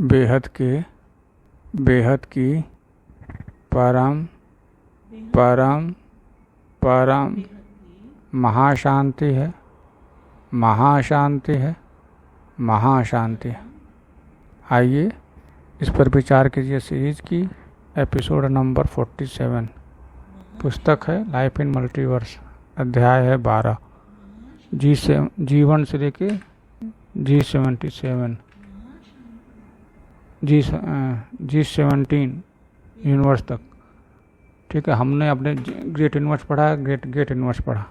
बेहद की परम परम परम महाशांति है, महाशांति है, महाशांति है। आइए इस पर विचार कीजिए। सीरीज की एपिसोड नंबर 47, पुस्तक है लाइफ इन मल्टीवर्स, अध्याय है 12, G1 से लेके G77 G17 यूनिवर्स तक। ठीक है, हमने अपने ग्रेट यूनिवर्स पढ़ा, ग्रेट यूनिवर्स पढ़ा।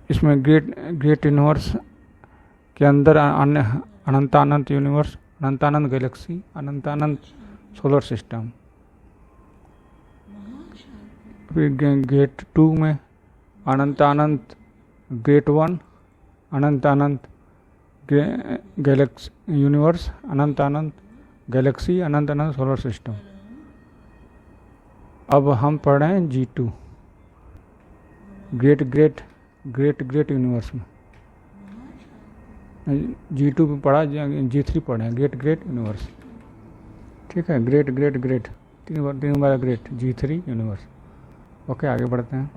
इसमें ग्रेट यूनिवर्स के अंदर अनंतानंत यूनिवर्स, अनंतानंत गैलेक्सी, अनंतानंत सोलर सिस्टम। फिर ग्रेट 2 में अनंतानंत ग्रेट 1, अनंतानंत गैलेक्सी यूनिवर्स, अनंतानंत गैलेक्सी, अनंतानंत सोलर सिस्टम। अब हम पढ़ रहे हैं G2, ग्रेट यूनिवर्स में। G2 भी पढ़ा, G3 पढ़े हैं, ग्रेट यूनिवर्स। ठीक है, ग्रेट तीन बार ग्रेट, G3 यूनिवर्स। ओके, आगे बढ़ते हैं।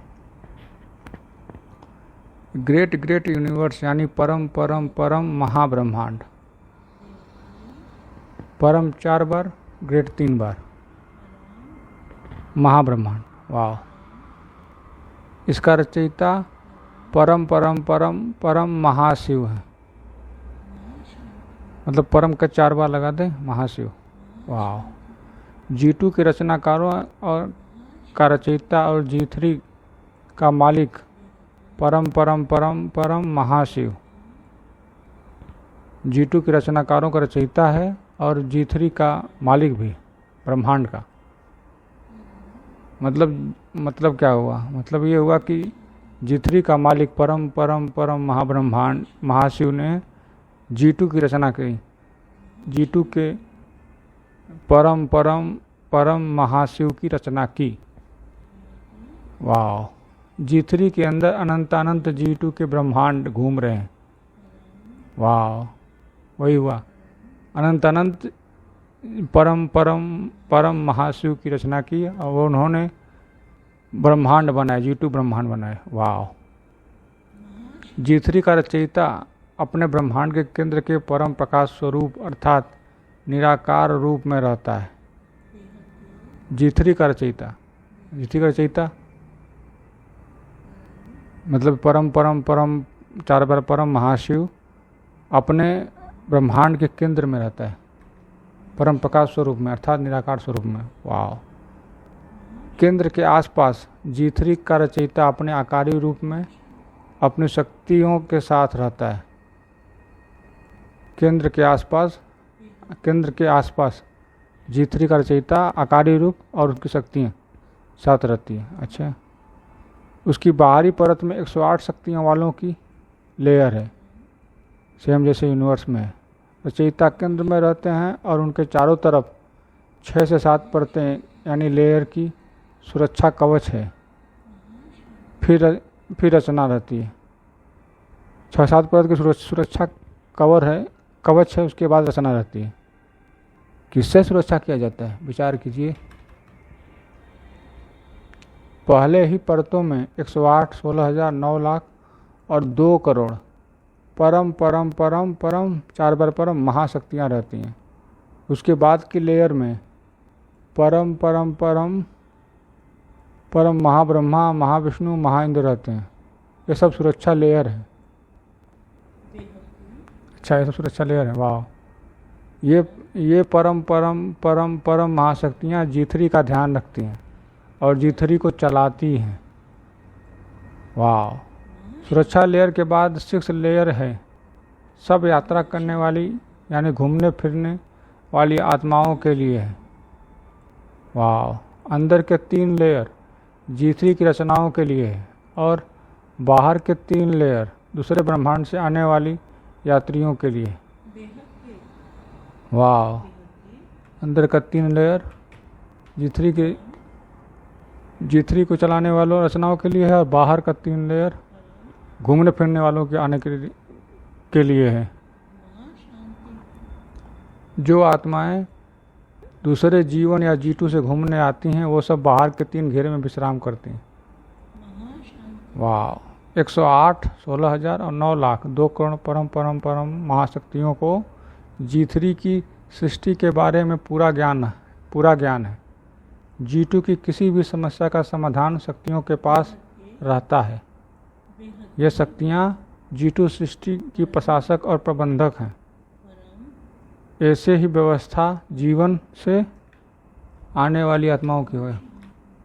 ग्रेट यूनिवर्स यानी परम परम परम महाब्रह्मांड। परम 4 बार, ग्रेट 3 बार, महाब्रह्मांड। वाह! इसका रचयिता परम परम परम परम महाशिव है। मतलब परम का 4 बार लगा दे, महाशिव। वाह! G2 के रचनाकारों और का रचयिता और G3 का मालिक परम परम परम परम महाशिव। G2 के रचनाकारों का रचयिता है और G3 का मालिक भी ब्रह्मांड का। मतलब क्या हुआ? मतलब ये हुआ कि G3 का मालिक परम परम परम महाब्रह्मांड महाशिव ने G2 की रचना की। G2 के परम परम परम महाशिव की रचना की। वाह! G3 के अंदर अनंतानंत G2 के ब्रह्मांड घूम रहे हैं। वाह! वही हुआ, अनंतानंत परम परम परम महाशिव की रचना की और उन्होंने ब्रह्मांड बनाए, G2 ब्रह्मांड बनाए। वाह! G3 का रचयिता अपने ब्रह्मांड के केंद्र के परम प्रकाश स्वरूप अर्थात निराकार रूप में रहता है। G3 का रचयिता मतलब परम परम परम 4 बार परम महाशिव अपने ब्रह्मांड के केंद्र में रहता है, परम प्रकाश स्वरूप में अर्थात निराकार स्वरूप में। वाह! केंद्र के आसपास G3 का रचयिता अपने आकारी रूप में अपनी शक्तियों के साथ रहता है। केंद्र के आसपास G3 का रचयिता आकारी रूप और उसकी शक्तियाँ साथ रहती है। अच्छा, उसकी बाहरी परत में 108 शक्तियों वालों की लेयर है, सेम जैसे यूनिवर्स में है। रचयिता केंद्र में रहते हैं और उनके चारों तरफ 6 से 7 परतें यानी लेयर की सुरक्षा कवच है। फिर रचना रहती है। 6-7 परत की सुरक्षा कवच है, उसके बाद रचना रहती है। किससे सुरक्षा किया जाता है? विचार कीजिए। पहले ही परतों में 108, 16,000, 9 लाख और 2 करोड़ परम परम परम परम 4 बार परम महाशक्तियाँ रहती हैं। उसके बाद की लेयर में परम परम परम परम महाब्रह्मा, महाविष्णु, महाइंद्र रहते हैं। ये सब सुरक्षा लेयर है। अच्छा, ये सब सुरक्षा लेयर है। वाह! ये परम परम परम परम महाशक्तियाँ G3 का ध्यान रखती हैं और G3 को चलाती हैं। वाह! सुरक्षा लेयर के बाद 6 लेयर है, सब यात्रा करने वाली यानी घूमने फिरने वाली आत्माओं के लिए है। वाह! अंदर के 3 लेयर G3 की रचनाओं के लिए है और बाहर के 3 लेयर दूसरे ब्रह्मांड से आने वाली यात्रियों के लिए। वाह! अंदर का 3 लेयर G3 को चलाने वालों रचनाओं के लिए है और बाहर का 3 लेयर घूमने फिरने वालों के आने के लिए है। जो आत्माएं दूसरे जीवन या जीटू से घूमने आती हैं वो सब बाहर के 3 घेरे में विश्राम करती हैं। वाह। 108, 16,000 और 9 लाख 2 करोड़ परम परम परम महाशक्तियों को G3 की सृष्टि के बारे में पूरा ज्ञान है। G2 की किसी भी समस्या का समाधान शक्तियों के पास रहता है। ये शक्तियाँ G2 सृष्टि की प्रशासक और प्रबंधक हैं। ऐसे ही व्यवस्था जीवन से आने वाली आत्माओं की है।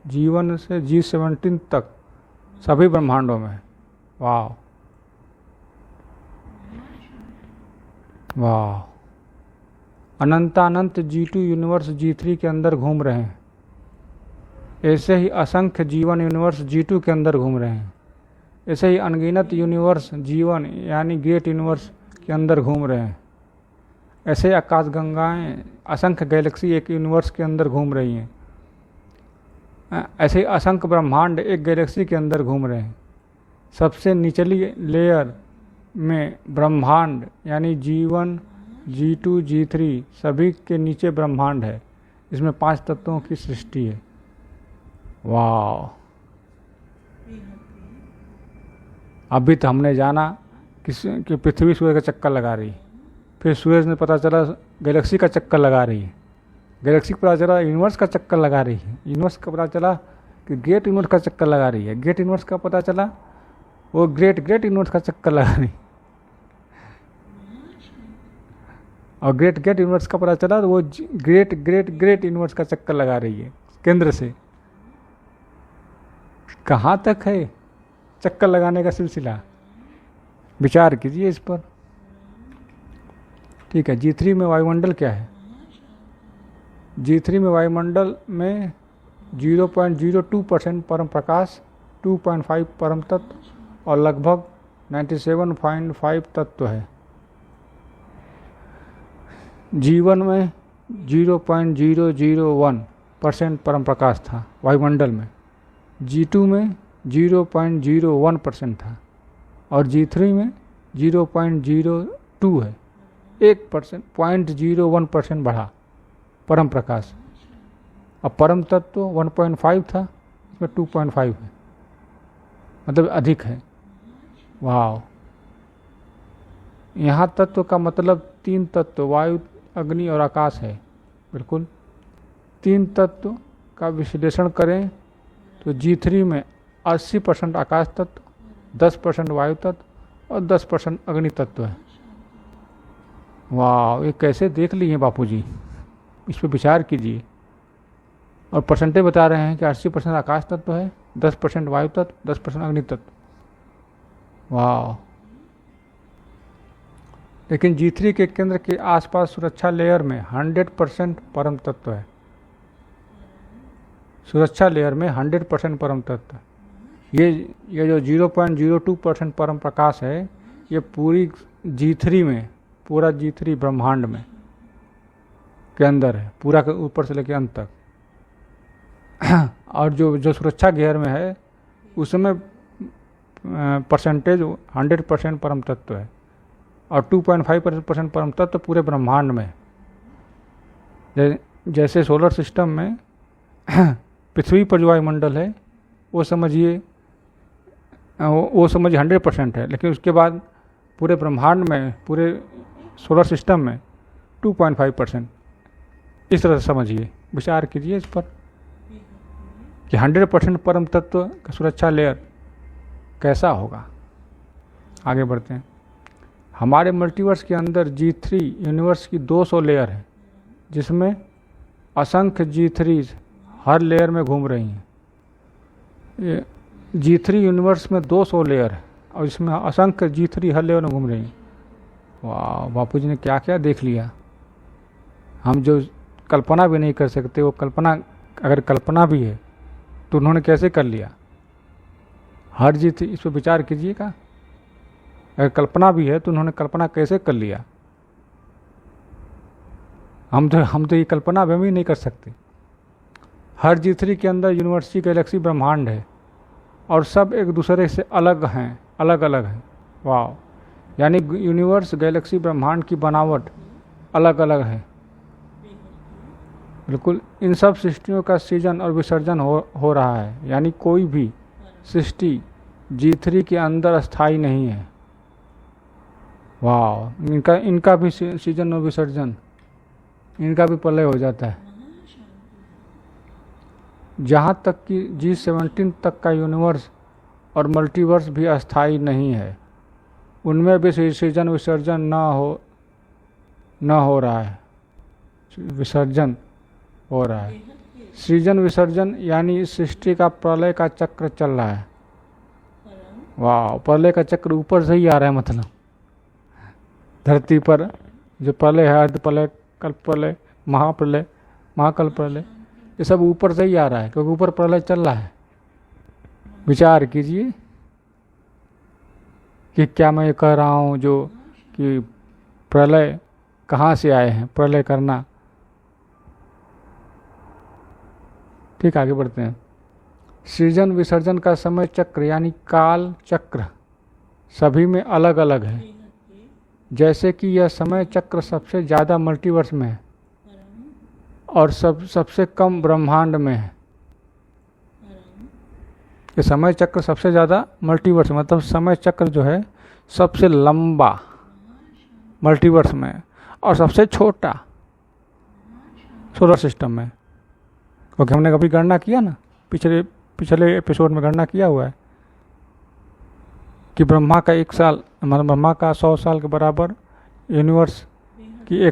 जीवन से G17 तक सभी ब्रह्मांडों में। वाह वाह। अनंतानंत G2 यूनिवर्स G3 के अंदर घूम रहे हैं। ऐसे ही असंख्य जीवन यूनिवर्स G2 के अंदर घूम रहे हैं। ऐसे ही अनगिनत यूनिवर्स जीवन यानी ग्रेट यूनिवर्स के अंदर घूम रहे हैं। ऐसे आकाशगंगाएं असंख्य गैलेक्सी एक यूनिवर्स के अंदर घूम रही हैं। ऐसे ही असंख्य ब्रह्मांड एक गैलेक्सी के अंदर घूम रहे हैं। सबसे निचली लेयर में ब्रह्मांड यानी जीवन G2 G3 सभी के नीचे ब्रह्मांड है। इसमें 5 तत्वों की सृष्टि है। वाह। अभी तो हमने जाना कि पृथ्वी सूर्य का चक्कर लगा रही, फिर सूरज ने पता चला गैलेक्सी का चक्कर लगा रही है, गैलेक्सी को पता चला यूनिवर्स का चक्कर लगा रही है, यूनिवर्स का पता चला कि ग्रेट यूनिवर्स का चक्कर लगा रही है, ग्रेट यूनिवर्स का पता चला वो ग्रेट यूनिवर्स का चक्कर लगा रही, और ग्रेट यूनिवर्स का पता चला तो वो ग्रेट यूनिवर्स का चक्कर लगा रही है केंद्र से। कहाँ तक है चक्कर लगाने का सिलसिला? विचार कीजिए इस पर। ठीक है। G3 में वायुमंडल क्या है? G3 में वायुमंडल में 0.02% परम प्रकाश, 2.5 परम तत्व और लगभग 97.5 तत्व है। जीवन में 0.001% परम प्रकाश था वायुमंडल में। G2 में 0.01% था और G3 में 0.02 है। 1%, 0.01% बढ़ा परम प्रकाश। अब परम तत्व 1.5 था, इसमें 2.5 है, मतलब अधिक है। वाह। यहाँ तत्व का मतलब 3 तत्व वायु, अग्नि और आकाश है। बिल्कुल 3 तत्व का विश्लेषण करें तो G3 में 80% आकाश तत्व, 10% वायु तत्व और 10% अग्नि तत्व है। वाह। ये कैसे देख लिए हैं बापूजी, इस पर विचार कीजिए। और परसेंटेज बता रहे हैं कि 80% आकाश तत्व है, 10% वायु तत्व, 10% अग्नि तत्व। वाह। लेकिन G3 के केंद्र के आसपास सुरक्षा लेयर में 100% परम तत्व है। सुरक्षा लेयर में 100% परम तत्व। ये जो 0.02% परम प्रकाश है, ये पूरी G3 में, पूरा G3 ब्रह्मांड में के अंदर है, पूरा के ऊपर से लेकर अंत तक। और जो सुरक्षा घेर में है उसमें परसेंटेज 100% परम तत्व है और 2.5% परम तत्व पूरे ब्रह्मांड में। जैसे सोलर सिस्टम में पृथ्वी पर जो वायुमंडल है वो समझिए 100% है, लेकिन उसके बाद पूरे ब्रह्मांड में, पूरे सोलर सिस्टम में 2.5%। इस तरह से समझिए, विचार कीजिए इस पर कि 100% परम तत्व का सुरक्षा लेयर कैसा होगा। आगे बढ़ते हैं। हमारे मल्टीवर्स के अंदर G3 यूनिवर्स की 200 लेयर है, जिसमें असंख्य G3 हर लेयर में घूम रही हैं। G3 यूनिवर्स में 200 लेयर है और इसमें असंख्य G3 हर लेयर में घूम रही हैं। वाह। बापू जी ने क्या क्या देख लिया, हम जो कल्पना भी नहीं कर सकते, वो कल्पना, अगर कल्पना भी है तो उन्होंने कैसे कर लिया। हर G3, इस पर विचार कीजिएगा। अगर कल्पना भी है तो उन्होंने कल्पना कैसे कर लिया। हम तो ये कल्पना भी हम ही नहीं कर सकते। हर G3 के अंदर यूनिवर्सिटी, गैलेक्सी, ब्रह्मांड है और सब एक दूसरे से अलग हैं, अलग अलग हैं। वाह। यानी यूनिवर्स, गैलेक्सी, ब्रह्मांड की बनावट अलग अलग है बिल्कुल इन सब सृष्टियों का सृजन और विसर्जन हो रहा है, यानी कोई भी सृष्टि G3 के अंदर स्थायी नहीं है। वाह, इनका भी सृजन और विसर्जन, इनका भी प्रलय हो जाता है। जहाँ तक कि G17 तक का यूनिवर्स और मल्टीवर्स भी अस्थायी नहीं है, उनमें भी सृजन विसर्जन न हो रहा है, विसर्जन हो रहा है। सृजन विसर्जन यानी सृष्टि का प्रलय का चक्र चल रहा है। वाह, प्रलय का चक्र ऊपर से ही आ रहा है, मतलब धरती पर जो प्रलय है, अर्ध प्रलय, कल्प प्रलय, महाप्रलय, महाकल्प प्रलय, ये सब ऊपर से ही आ रहा है, क्योंकि ऊपर प्रलय चल रहा है। विचार कीजिए कि क्या मैं ये कह रहा हूँ जो कि प्रलय कहाँ से आए हैं, प्रलय करना। ठीक, आगे बढ़ते हैं। सृजन विसर्जन का समय चक्र यानी काल चक्र सभी में अलग अलग है। जैसे कि यह समय चक्र सबसे ज़्यादा मल्टीवर्स में है और सबसे कम ब्रह्मांड में है। ये समय चक्र सबसे ज़्यादा मल्टीवर्स, मतलब समय चक्र जो है सबसे लंबा मल्टीवर्स में है और सबसे छोटा सोलर सिस्टम में, क्योंकि हमने कभी गणना किया ना, पिछले एपिसोड में गणना किया हुआ है कि ब्रह्मा का 1 साल, मतलब ब्रह्मा का 100 साल के बराबर यूनिवर्स की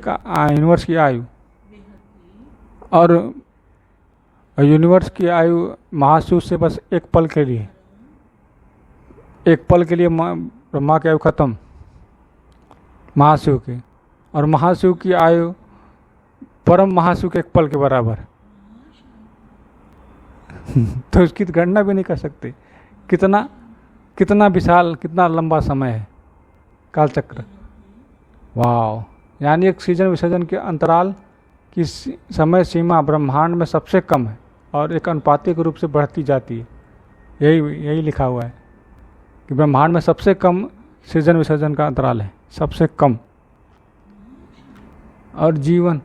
आयु, और यूनिवर्स की आयु महाशिव से बस एक पल के लिए ब्रह्मा की आयु खत्म महाशिव की, और महाशिव की आयु परम महाशिव के एक पल के बराबर। तो इसकी गणना भी नहीं कर सकते कितना विशाल, कितना लंबा समय है कालचक्र। वाह, यानी एक सृजन विसर्जन के अंतराल की समय सीमा ब्रह्मांड में सबसे कम है और एक अनुपातिक रूप से बढ़ती जाती है। यही लिखा हुआ है कि ब्रह्मांड में सबसे कम सृजन विसर्जन का अंतराल है, सबसे कम। और जीवन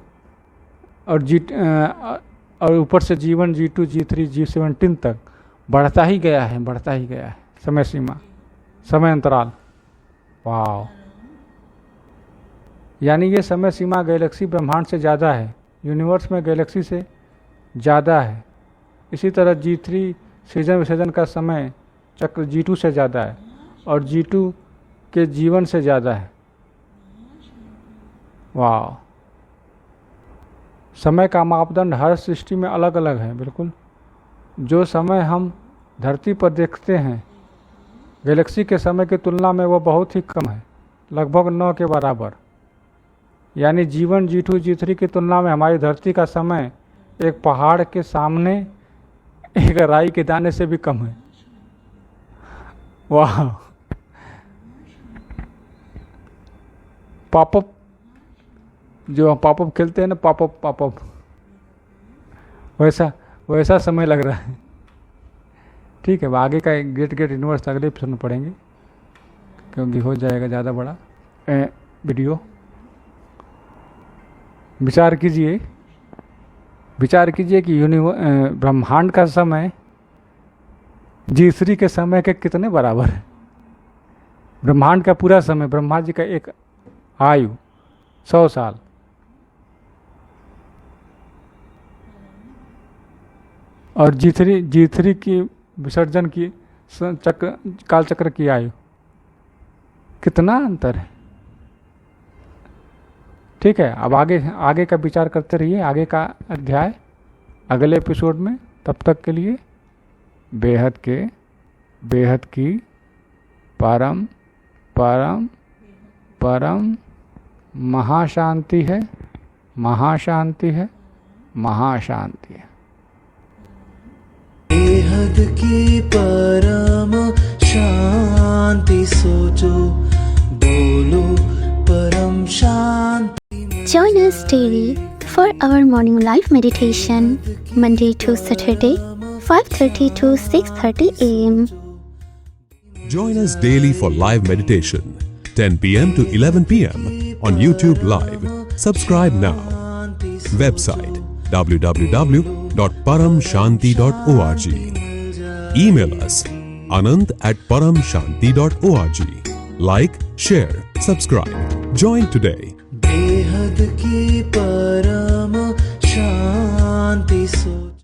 और ऊपर से जीवन G2, G3, G17 तक बढ़ता ही गया है समय सीमा, समय अंतराल। वाह, यानी ये समय सीमा गैलेक्सी ब्रह्मांड से ज़्यादा है, यूनिवर्स में गैलेक्सी से ज़्यादा है। इसी तरह G3 सृजन विसर्जन का समय चक्र G2 से ज़्यादा है और G2 के जीवन से ज़्यादा है। वाह, समय का मापदंड हर सृष्टि में अलग अलग है। बिल्कुल, जो समय हम धरती पर देखते हैं गैलेक्सी के समय की तुलना में वो बहुत ही कम है, लगभग 9 के बराबर। यानी जीवन G2, G3 की तुलना में हमारी धरती का समय एक पहाड़ के सामने एक राई के दाने से भी कम है। वाह, पॉपअप, जो पॉपअप खेलते हैं ना, पॉपअप वैसा समय लग रहा है। ठीक है, आगे का गेट यूनिवर्स अगले एपिसोड में पढ़ेंगे, क्योंकि हो जाएगा ज़्यादा बड़ा वीडियो। विचार कीजिए कि ब्रह्मांड का समय G3 के समय के कितने बराबर है। ब्रह्मांड का पूरा समय, ब्रह्मा जी का एक आयु 100 साल, और G3 की विसर्जन की कालचक्र की आयु, कितना अंतर है। ठीक है, अब आगे का विचार करते रहिए, आगे का अध्याय अगले एपिसोड में। तब तक के लिए बेहद की परम परम परम महाशांति है, महाशांति है, महाशांति है। बेहद की परम शांति सोचो, बोलो परम शांति। Join us daily for our morning live meditation, Monday to Saturday, 5:30 to 6:30 a.m. Join us daily for live meditation, 10 p.m. to 11 p.m. on YouTube Live. Subscribe now. Website www.paramshanti.org. Email us anand@paramshanti.org. Like, share, subscribe. Join today. बेहद की परम शांति सो